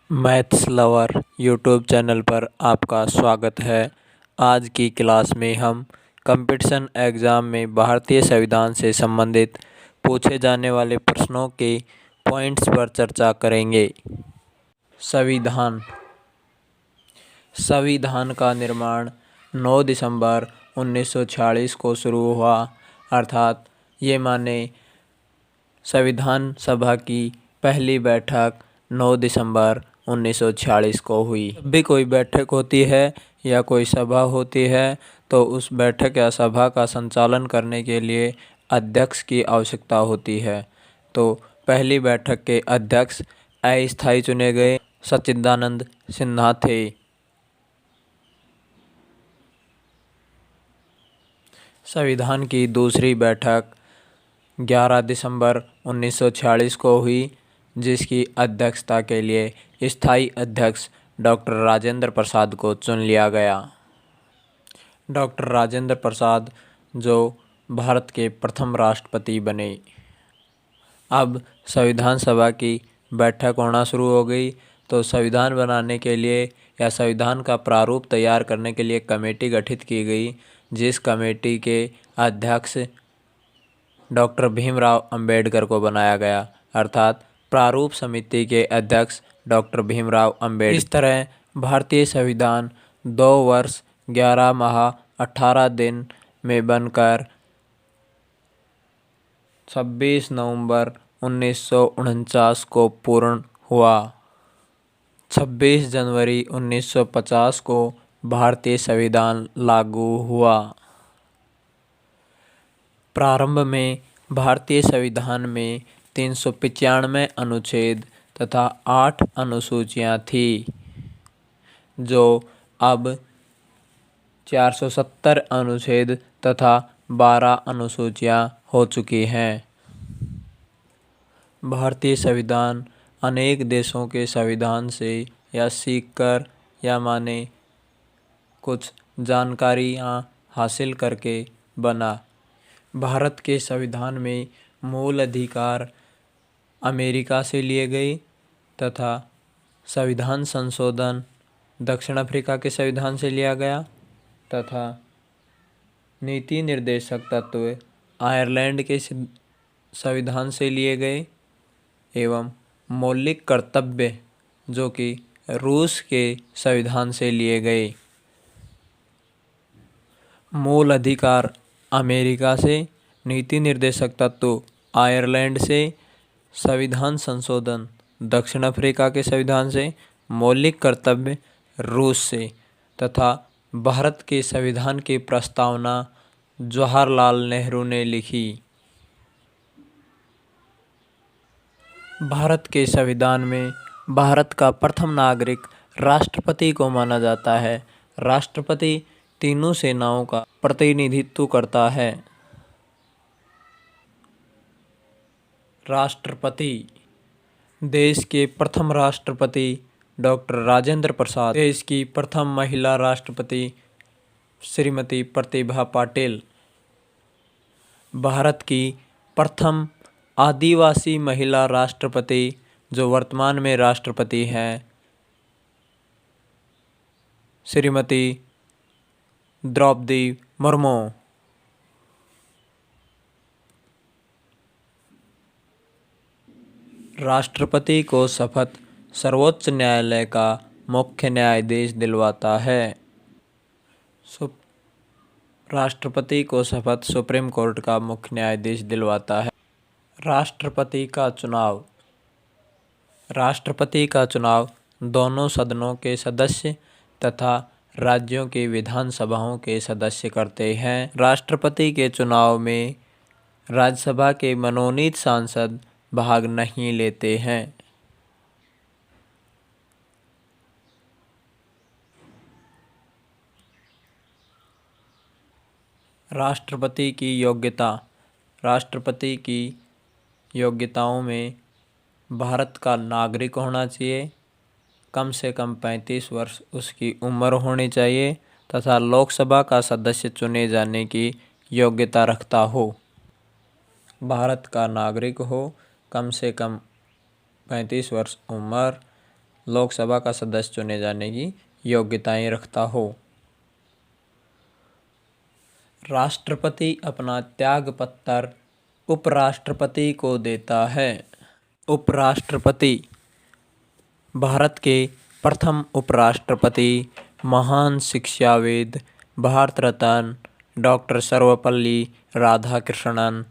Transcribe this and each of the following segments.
Maths lover YouTube channel पर आपका स्वागत है। आज की क्लास में हम कंपटीशन एग्ज़ाम में भारतीय संविधान से संबंधित पूछे जाने वाले प्रश्नों के पॉइंट्स पर चर्चा करेंगे। संविधान संविधान का निर्माण 9 दिसंबर 1946 को शुरू हुआ, अर्थात ये माने संविधान सभा की पहली बैठक 9 दिसंबर 1946 को हुई। जब भी कोई बैठक होती है या कोई सभा होती है तो उस बैठक या सभा का संचालन करने के लिए अध्यक्ष की आवश्यकता होती है। तो पहली बैठक के अध्यक्ष अस्थायी चुने गए सच्चिदानंद सिन्हा थे। संविधान की दूसरी बैठक 11 दिसंबर 1946 को हुई, जिसकी अध्यक्षता के लिए स्थायी अध्यक्ष डॉक्टर राजेंद्र प्रसाद को चुन लिया गया। डॉक्टर राजेंद्र प्रसाद जो भारत के प्रथम राष्ट्रपति बने। अब संविधान सभा की बैठक होना शुरू हो गई, तो संविधान बनाने के लिए या संविधान का प्रारूप तैयार करने के लिए कमेटी गठित की गई, जिस कमेटी के अध्यक्ष डॉक्टर भीमराव अंबेडकर को बनाया गया, अर्थात प्रारूप समिति के अध्यक्ष डॉक्टर भीमराव अंबेडकर। इस तरह भारतीय संविधान 2 वर्ष 11 माह 18 दिन में बनकर 26 नवंबर 1949 को पूर्ण हुआ। 26 जनवरी 1950 को भारतीय संविधान लागू हुआ। प्रारंभ में भारतीय संविधान में 395 अनुच्छेद तथा 8 अनुसूचियां थी, जो अब 470 अनुच्छेद तथा 12 अनुसूचियां हो चुकी हैं। भारतीय संविधान अनेक देशों के संविधान से या सीखकर या माने कुछ जानकारियां हासिल करके बना। भारत के संविधान में मूल अधिकार अमेरिका से लिए गए तथा संविधान संशोधन दक्षिण अफ्रीका के संविधान से लिया गया तथा नीति निर्देशक तत्व आयरलैंड के संविधान से लिए गए एवं मौलिक कर्तव्य जो कि रूस के संविधान से लिए गए। मूल अधिकार अमेरिका से, नीति निर्देशक तत्व आयरलैंड से, संविधान संशोधन दक्षिण अफ्रीका के संविधान से, मौलिक कर्तव्य रूस से तथा भारत के संविधान की प्रस्तावना जवाहरलाल नेहरू ने लिखी। भारत के संविधान में भारत का प्रथम नागरिक राष्ट्रपति को माना जाता है। राष्ट्रपति तीनों सेनाओं का प्रतिनिधित्व करता है। राष्ट्रपति देश के प्रथम राष्ट्रपति डॉक्टर राजेंद्र प्रसाद, देश की प्रथम महिला राष्ट्रपति श्रीमती प्रतिभा पाटिल, भारत की प्रथम आदिवासी महिला राष्ट्रपति जो वर्तमान में राष्ट्रपति हैं श्रीमती द्रौपदी मुर्मू। राष्ट्रपति को शपथ सर्वोच्च न्यायालय का मुख्य न्यायाधीश दिलवाता है। राष्ट्रपति को शपथ सुप्रीम कोर्ट का मुख्य न्यायाधीश दिलवाता है। राष्ट्रपति का चुनाव दोनों सदनों के सदस्य तथा राज्यों की विधानसभाओं के सदस्य करते हैं। राष्ट्रपति के चुनाव में राज्यसभा के मनोनीत सांसद भाग नहीं लेते हैं। राष्ट्रपति की योग्यताओं में भारत का नागरिक होना चाहिए, कम से कम 35 वर्ष उसकी उम्र होनी चाहिए तथा लोकसभा का सदस्य चुने जाने की योग्यता रखता हो। भारत का नागरिक हो, कम से कम 35 वर्ष उम्र, लोकसभा का सदस्य चुने जाने की योग्यताएं रखता हो। राष्ट्रपति अपना त्यागपत्र उपराष्ट्रपति को देता है। उपराष्ट्रपति भारत के प्रथम उपराष्ट्रपति महान शिक्षाविद भारत रत्न डॉक्टर सर्वपल्ली राधाकृष्णन,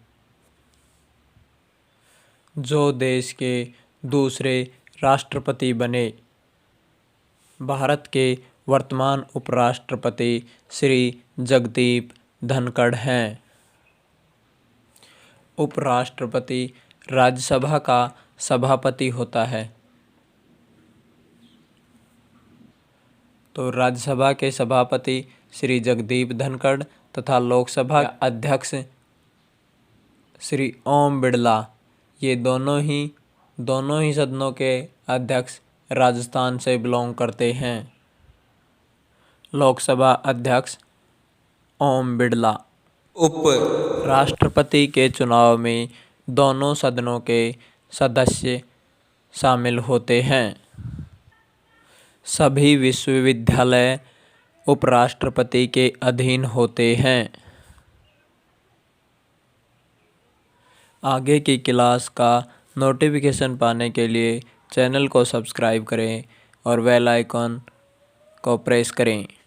जो देश के दूसरे राष्ट्रपति बने। भारत के वर्तमान उपराष्ट्रपति श्री जगदीप धनखड़ हैं। उपराष्ट्रपति राज्यसभा का सभापति होता है। तो राज्यसभा के सभापति श्री जगदीप धनखड़ तथा लोकसभा अध्यक्ष श्री ओम बिड़ला, ये दोनों ही सदनों के अध्यक्ष राजस्थान से बिलोंग करते हैं। लोकसभा अध्यक्ष ओम बिड़ला। उप राष्ट्रपति के चुनाव में दोनों सदनों के सदस्य शामिल होते हैं। सभी विश्वविद्यालय उपराष्ट्रपति के अधीन होते हैं। आगे की क्लास का नोटिफिकेशन पाने के लिए चैनल को सब्सक्राइब करें और बेल आइकन को प्रेस करें।